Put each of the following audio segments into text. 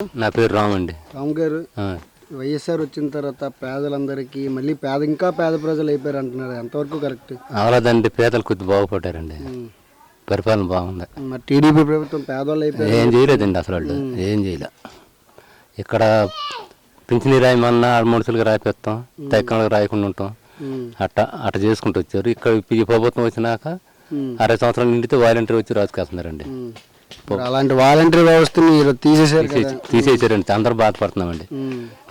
నా పేరు రామ్ అండి. రామ్ గారు, వైఎస్ఆర్ వచ్చిన తర్వాత పేదలందరికీ మళ్ళీ ఇంకా పేద ప్రజలు అయిపోయారు అంటున్నారు, ఎంతవరకు కరెక్ట్? అవలేదండి, పేదలు కొద్ది బాగుపడ్డారండి. పరిపాలన బాగుంది. మరి టీడీపీ ప్రభుత్వం పేదవాళ్ళు అయిపోయారు, ఏం చేయలేదండి. అసలు వాళ్ళు ఏం చేయలే. ఇక్కడ పింఛనీ రాయమన్నా మనుషులుగా రాయిస్తాం, తెక్కలకు రాయకుండా ఉంటాం, అట్ట చేసుకుంటూ వచ్చారు. ఇక్కడ ఈ ప్రభుత్వం వచ్చినాక 60 సంవత్సరాల నిండితే వాలంటీర్ వచ్చి రాజుకేస్తున్నారండి. అలాంటి వాలంటీర్ వ్యవస్థని తీసేసారండి. అందరూ బాధపడుతున్నామండి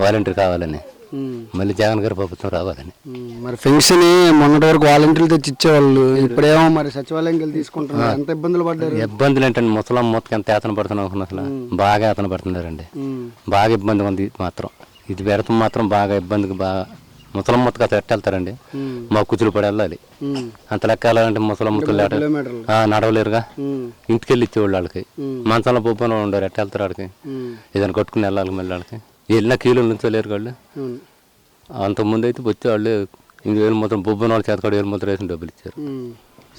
వాలంటీర్ కావాలని. మళ్ళీ జగన్ గారి ప్రభుత్వం రావాలని. మరి పెన్షన్ మొన్నటి వరకు వాలంటీర్లు తెచ్చి ఇచ్చేవాళ్ళు, ఇప్పుడేమో మరి సచివాలయంకి వెళ్ళి తీసుకుంటున్నారు. ఎంత ఇబ్బందులు పడ్డారు? ఇబ్బందులు ఏంటండి, ముసలం మొత్తం ఎంత ఏతన పడుతున్నాం అసలు. బాగా ఏతన పడుతున్నారండి. బాగా ఇబ్బందిగా ఉంది. మాత్రం ఇది పెడతాం మాత్రం బాగా ఇబ్బందికి బాగా ముసలం మొత్తం అసలు ఎట్టెళ్తారండి. మా కుచులు పడి వెళ్ళాలి. అంత లెక్క వెళ్ళాలంటే ముసలం ముక్కలు నడవలేరుగా. ఇంటికి వెళ్ళి ఇచ్చేవాళ్ళు వాళ్ళకి. మంచంలో పొప్పని ఉండరు, ఎట్ట వెళ్తారు వాడికి. ఏదైనా కట్టుకుని వెళ్ళాలి. మళ్ళీ వాళ్ళకి వెళ్ళినా కీలో నుంచోలేరు వాళ్ళు. అంతకుముందు అయితే వచ్చేవాళ్ళు 8,000 మొత్తం బొబ్బన వాళ్ళ చేత కూడా 7 మొత్తం వేసిన డబ్బులు ఇచ్చారు.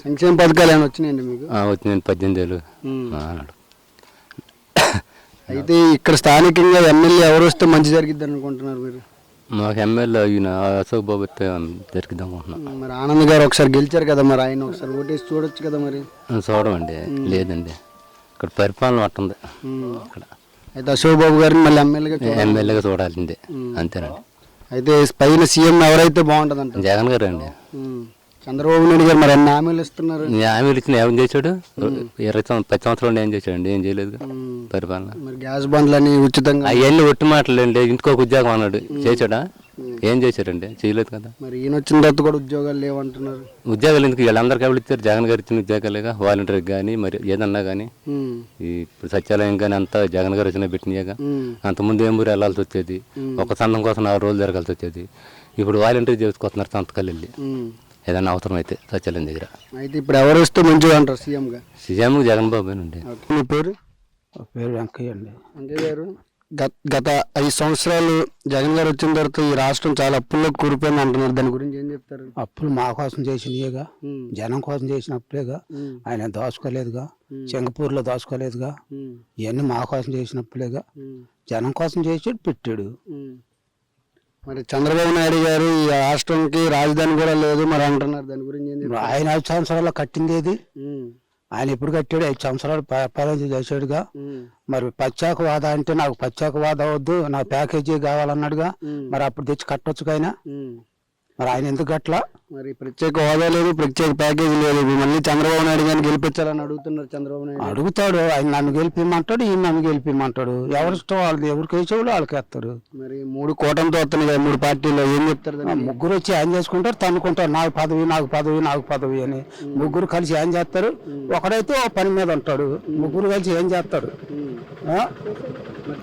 సంక్షేమ పథకాలు ఏమైనా వచ్చినాయండి మీకు? వచ్చినాయండి, 18,000 అన్నాడు. అయితే ఇక్కడ స్థానికంగా ఎమ్మెల్యే ఎవరు వస్తే మంచి జరిగిద్ది అనుకుంటున్నారు మీరు? మాకు ఎమ్మెల్యే ఈయన అశోక్ బాబు వస్తే జరిగిద్దాం అనుకుంటున్నాం. మరి ఆనంద్ గారు ఒకసారి గెలిచారు కదా, మరి ఆయన ఒకసారి ఓటేసి చూడొచ్చు కదా. మరి చూడమండి, లేదండి. ఇక్కడ పరిపాలన అట్టుంది ఇక్కడ. అయితే అశోక్ బాబు గారిని మళ్ళీ ఎమ్మెల్యేగా చూడాల్సిందే, అంతేనండి. అయితే పైన సీఎం ఎవరైతే బాగుంటుంది అంటే? జగన్ గారు అండి. చంద్రబాబు నాయుడు గారు మరి అన్ని హామీలు ఇస్తున్నారు. హామీలు ఇచ్చిన ఏం చేశాడు? 10 సంవత్సరాలు ఏం చేశాడు? ఏం చేయలేదు పరిపాలన. మరి గ్యాస్ బండ్లని ఉచితంగా అవన్నీ ఒట్టి మాటలు అండి. ఇంటికి ఒక ఉద్యోగం అన్నాడు, చేశాడా? ఏం చేశాడండి? చేయలేదు కదా. మరి ఈయన వచ్చిన తర్వాత కూడా ఉద్యోగాలు లేవంటున్నారు. ఉద్యోగాలు ఎందుకు? వీళ్ళందరికీ ఎవరు ఇచ్చారు? జగన్ గారు ఇచ్చిన ఉద్యోగాలుగా. వాలంటీర్కి కానీ మరి ఏదన్నా కానీ ఇప్పుడు సచివాలయం కానీ అంతా జగన్ గారు వచ్చిన పెట్టినాయిగా. అంతకుముందు ఏం ఊరు వెళ్ళాల్సి వచ్చేది, ఒక సంతం కోసం 4 రోజులు జరగాల్సి వచ్చేది. ఇప్పుడు వాలంటీర్ చేసుకొస్తున్నారు సంతకాలు వెళ్ళి ఏదైనా అవసరం అయితే సచివాలయం దగ్గర. అయితే ఇప్పుడు ఎవరు వస్తే మంచిగా అంటారు సీఎంగా? సీఎం జగన్ బాబు అండి. మీ పేరు? పేరు వెంకయ్య అండి. వెంకయ్య గారు, గత 5 సంవత్సరాలు జగన్ గారు వచ్చిన తర్వాత ఈ రాష్ట్రం చాలా అప్పుల్లో కూరిపోయింది అంటున్నారు, దాని గురించి ఏం చెప్తారు? అప్పులు మా కోసం చేసినయేగా, జనం కోసం చేసిన అప్పులేగా. ఆయన దోచుకోలేదుగా, సింగపూర్లో దోచుకోలేదుగా. ఇవన్నీ మా కోసం చేసిన అప్పులేగా. జనం కోసం చేసాడు, పెట్టాడు. మరి చంద్రబాబు నాయుడు గారు ఈ రాష్ట్రంకి రాజధాని కూడా లేదు మరి అంటున్నారు, దాని గురించి ఏం చెప్తారు? ఆయన 5 సంవత్సరాల్లో కట్టింది ఏది? ఆయన ఎప్పుడు కట్టాడు? 5 సంవత్సరాలు పరిపాలన చేశాడుగా. మరి ప్రత్యేకవాద అంటే నాకు ప్రత్యేకవాద వద్దు, నాకు ప్యాకేజీ కావాలన్నాడుగా. మరి అప్పుడు తెచ్చి కట్టొచ్చు ఆయన. మరి ఆయన ఎందుకు అట్లా? మరి ప్రత్యేక హోదా లేదు, ప్రత్యేక ప్యాకేజీ లేదు. మళ్ళీ చంద్రబాబు నాయుడు గారిని గెలిపించాలని అడుగుతున్నారు. చంద్రబాబు నాయుడు అడుగుతాడు, ఆయన నన్ను గెలిపిమంటాడు, ఈయన నన్ను గెలిపిమంటాడు. ఎవరిష్టం వాళ్ళది, ఎవరికి వేసేవాళ్ళు వాళ్ళకి వేస్తారు. మరి 3 కూటమితో వస్తున్నాయి కదా 3 పార్టీలో, ఏం చెప్తారు? ముగ్గురు వచ్చి ఏం చేసుకుంటారు, తన్నుకుంటారు. నాకు పదవి నాకు పదవి నాకు పదవి అని. ముగ్గురు కలిసి ఏం చేస్తారు? ఒకడైతే ఓ పని మీద ఉంటాడు, ముగ్గురు కలిసి ఏం చేస్తారు?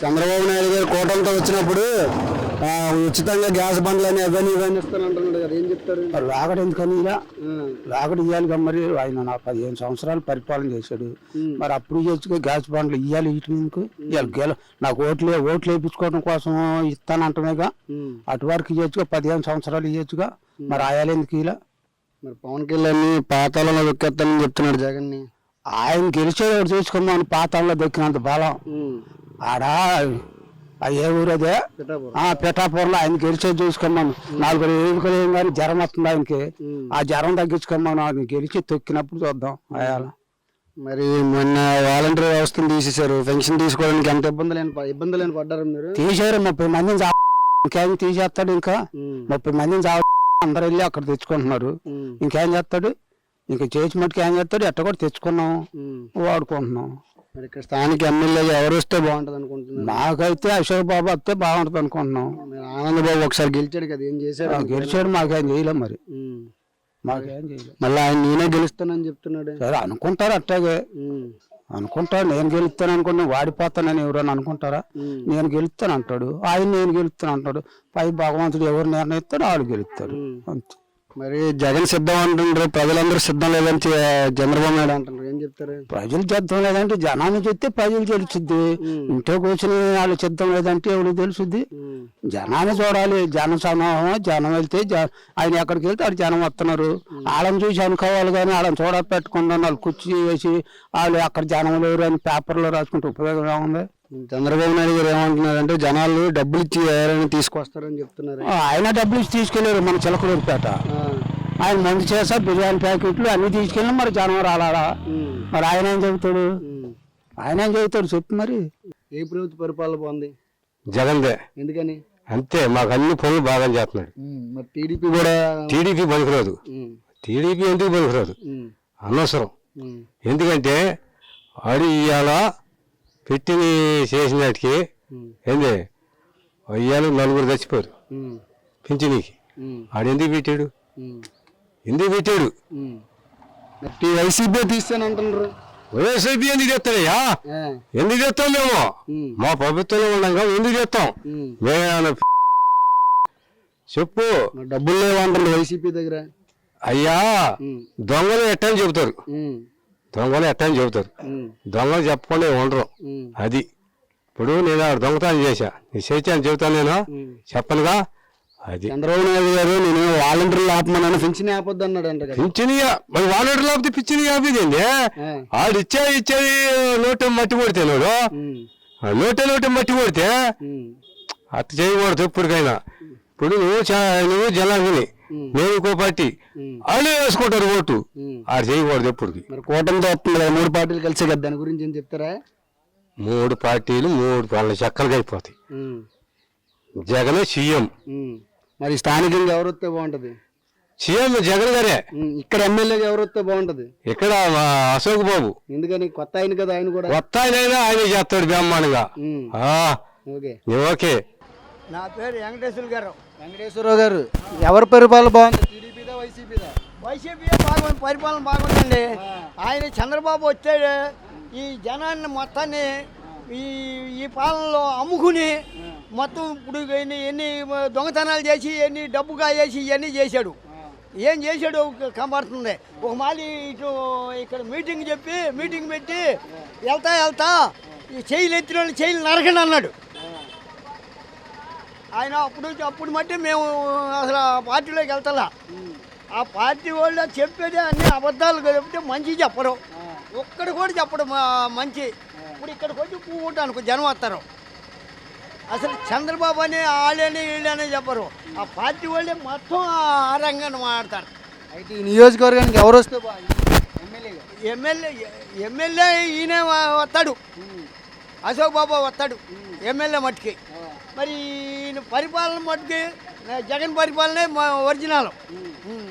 చంద్రబాబు నాయుడు గారు కూటమితో వచ్చినప్పుడు ఉచితంగా గ్యాస్ బండ్లని అవన్నీ ఇవన్నీ ఇస్తానంటున్నాడు కదా, ఏం చెప్తారు? లాగడు ఎందుకని ఇలా లాగడు ఇవ్వాలిగా. మరి ఆయన నాకు 15 సంవత్సరాలు పరిపాలన చేశాడు. మరి అప్పుడు ఇవ్వచ్చుగా గ్యాస్ బండ్లు. ఇవ్వాలి ఎందుకు? ఇవాళ నాకు ఓట్లు వేయించుకోవడం కోసం ఇస్తానంటున్నాయిగా. అటువరకు ఇవ్వచ్చుగా, 15 సంవత్సరాలు ఇవ్వచ్చుగా. మరి ఆయాలి ఎందుకు ఇలా? మరి పవన్ కళ్యాణ్ పాతాళంలో దొక్కేస్తానని చెప్తున్నాడు జగన్ ని. ఆయన గెలిచేవాడు చూసుకున్నాను, పాతాళంలో దొక్కినంత బలం. ఆడ ఏ ఊరు అదే పిఠాపురంలో ఆయన గెలిచేది చూసుకున్నాను. 4 ఎదుగులు ఏం కానీ జ్వరం వస్తుంది ఆయనకి. ఆ జ్వరం తగ్గించుకున్నాను. ఆయన గెలిచి తొక్కినప్పుడు చూద్దాం అయాల. మరి మొన్న వాలంటీర్ వ్యవస్థను తీసేశారు, పెన్షన్ తీసుకోవడానికి ఎంత ఇబ్బందులు పడ్డారు మీరు? తీసారు. 30 మందిని ఇంకేం తీసేస్తాడు? ఇంకా 30 మందిని అందరు వెళ్ళి అక్కడ తెచ్చుకుంటున్నారు. ఇంకేం చేస్తాడు? ఇంకా చేసి మట్టుకు ఏం చేస్తాడు? ఎట్ట కూడా తెచ్చుకున్నాం, వాడుకుంటున్నాం. మరి ఇక్కడ స్థానిక ఎమ్మెల్యే ఎవరు వస్తే బాగుంటుంది అనుకుంటున్నాను? నాకైతే అశోక్ బాబు వస్తే బాగుంటుంది అనుకుంటున్నాం. ఆనంద్ బాబు ఒకసారి గెలిచాడు కదా, ఏం చేశాడు? గెలిచాడు, మాకేం చేయలేం. మరి మాకేం చేయలేదు. మళ్ళీ ఆయన నేనే గెలుస్తానని చెప్తున్నాడు. సరే అనుకుంటారు, అట్టాగే అనుకుంటాడు. నేను గెలుస్తాను అనుకున్నా వాడిపోతానని ఎవరైనా అనుకుంటారా? నేను గెలుస్తాను అంటాడు ఆయన, నేను గెలుస్తాను అంటాడు. పై భగవంతుడు ఎవరు నిర్ణయిస్తాడో వాళ్ళు గెలుస్తాడు అంతే. మరి జగన్ సిద్ధం అంటుండ్రు, ప్రజలందరూ సిద్ధం లేదని చంద్రబాబు నాయుడు అంటున్నారు, ఏం చెప్తారు? ప్రజలు సిద్ధం లేదంటే జనాన్ని చెప్తే ప్రజలు తెలుసుద్ది. ఇంట్లో కూర్చుని వాళ్ళు సిద్ధం లేదంటే ఎవరు తెలుసుద్ది? జనాన్ని చూడాలి. జన సమూహం, జనం వెళ్తే ఆయన ఎక్కడికి వెళ్తే అక్కడ జనం వస్తున్నారు. వాళ్ళని చూసి అనుకోవాలి కానీ వాళ్ళని చూడ పెట్టుకున్న వాళ్ళు కుర్చీ వేసి వాళ్ళు అక్కడ జనం లేరు అని పేపర్లో రాసుకుంటే ఉపయోగం ఉంది. చంద్రబాబు నాయుడు గారు ఏమంటున్నారంటే జనాలు డబ్బులు ఇచ్చి ఎవరైనా తీసుకొస్తారని చెప్తున్నారు. ఆయన డబ్బులు ఇచ్చి తీసుకెళ్ళారు మన చిలకలూరిపేట. ఆయన మందు చేసా బిర్యానీ ప్యాకెట్లు అన్ని తీసుకెళ్ళి మరి జనం రాలాడా. మరి ఆయన ఏం చెబుతాడు? ఆయన ఏం చెబుతాడు చెప్పు మరి. ఏ ప్రభుత్వ పరిపాలన బాగుంది? జగన్దే. ఎందుకని? అంతే, మాకు అన్ని పనులు బాగా చేస్తున్నాడు. మరి టీడీపీ కూడా టీడీపీ పనికిరాదు. టీడీపీ ఎందుకు పనికిరాదు? అనవసరం. ఎందుకంటే ఆడి ఇవాళ పెట్టి చేసినట్టుకి ఏంది ఇవాళ 4 చచ్చిపోరు పింఛనీకి. ఆడు ఎందుకు పెట్టాడు? ఎందుకు పెట్టాడు? వైసీపీ తీస్తానంటున్నారు. వైసీపీ ఎందుకు తెస్తాడయ్యా? ఎందుకు తెస్తాం మేము? మా ప్రభుత్వంలో ఉండగా ఎందుకు తెస్తాం మేము? చెప్పు. డబ్బులు లేవంటారు వైసీపీ దగ్గర. అయ్యా దొంగలు ఎట్టని చెబుతారు. దొంగలు ఎట్టని చెబుతారు. దొంగలు చెప్పకుండా ఉండరు. అది ఇప్పుడు నేను దొంగతనం చేశా, నీ చేశాను చెబుతాను, నేను చెప్పనుగా. అది చంద్రబాబు నాయుడు గారు నేను వాలంటీర్లు ఆపమన్నాను, పింఛన్ ఆపొద్దు అన్నాడు అంట. పింఛని మరి వాలంటీర్లు ఆపితే పింఛని ఆపిదేంది? ఆడు ఇచ్చేది నోటే మట్టి కొడితే నోటే మట్టి కొడితే అట్ట చేయకూడదు ఎప్పటికైనా. ఇప్పుడు నువ్వు జనాన్ని నేను ఇంకో పార్టీ వాళ్ళే వేసుకుంటారు ఓటు. ఆడు చేయకూడదు ఎప్పటికి. మరి కూటమితో వస్తుంది కదా 3 పార్టీలు కలిసి కదా, దాని గురించి ఏం చెప్తారా? 3 పార్టీలు 3 వాళ్ళ చక్కలుగా అయిపోతాయి. జగన్ సీఎం. మరి స్థానికంగా ఎవరు వస్తే బాగుంటది? సీఎం జగన్ గారే. ఇక్కడ ఎమ్మెల్యేగా ఎవరు వస్తే బాగుంటది? ఇక్కడ అశోక్ బాబు. ఎందుకని? కొత్త ఆయన కదా, ఆయన కూడా కొత్త ఆయన చేస్తాడు బ్రహ్మాండంగా. ఓకే. నా పేరు వెంకటేశ్వర గారు. వెంకటేశ్వరరావు గారు, ఎవరి పరిపాలన బాగుంది? టీడీపీదా వైసీపీదా? వైసీపీ బాగుంది, పరిపాలన బాగుందండి. ఆయన చంద్రబాబు వచ్చాడు ఈ జనాన్ని మొత్తాన్ని ఈ పాలనలో అమ్ముకుని మొత్తం ఇప్పుడు ఎన్ని దొంగతనాలు చేసి ఎన్ని డబ్బు కాయేసి ఇవన్నీ చేశాడు. ఏం చేశాడు కనబడుతుంది. ఒక మాలి ఇటు ఇక్కడ మీటింగ్ పెట్టి వెళ్తా ఈ చెయ్యిలు ఎత్తిన వాళ్ళు చెయ్యిలు నరకండి అన్నాడు ఆయన. అప్పుడు మట్టి మేము అసలు పార్టీలోకి వెళ్తా. ఆ పార్టీ వాళ్ళు చెప్పేది అన్ని అబద్ధాలు చెప్తే మంచి చెప్పరు, ఒక్కడు కూడా చెప్పడు మంచి. ఇప్పుడు ఇక్కడికి వచ్చి పూకుంటాను జనం వస్తారు. అసలు చంద్రబాబు అని వాళ్ళని వీళ్ళని చెప్పరు. ఆ పార్టీ వాళ్ళే మొత్తం ఆ రంగాన్ని మాట్లాడతారు. అయితే ఈ నియోజకవర్గానికి ఎవరు వస్తే ఎమ్మెల్యే ఈయన వస్తాడు, అశోక్ బాబు వస్తాడు ఎమ్మెల్యే మట్టుకి. మరి ఈయన పరిపాలన మట్టుకి జగన్ పరిపాలనే ఒరిజినల్.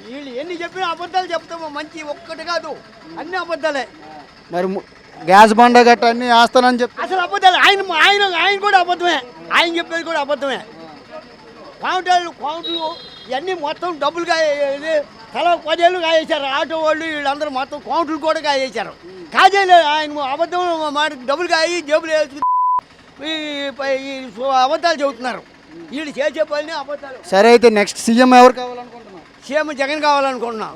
వీళ్ళు ఎన్ని చెప్పినా అబద్ధాలు చెప్తాము, మంచి ఒక్కటి కాదు అన్ని అబద్ధాలే. మరి గ్యాస్ బండ గట్ట అన్ని వేస్తానని చెప్పి అసలు అబద్ధాలు. ఆయన కూడా అబద్ధమే, ఆయన చెప్పేది కూడా అబద్ధమే. కౌంటర్లు ఇవన్నీ మొత్తం డబ్బులు తల 10 ఏళ్ళు కాయేశారు. ఆటో వాళ్ళు వీళ్ళందరూ మొత్తం కౌంటర్లు కూడా కాయేశారు. కాజేయలేదు ఆయన అబద్ధం మాట, డబ్బులు కాయి జేబులు వేసుకుని అబద్ధాలు చెబుతున్నారు. వీళ్ళు చేసే పని అబద్ధాలు. సరే, అయితే నెక్స్ట్ సీఎం ఎవరు కావాలనుకుంటున్నారు? సీఎం జగన్ కావాలనుకుంటున్నాం.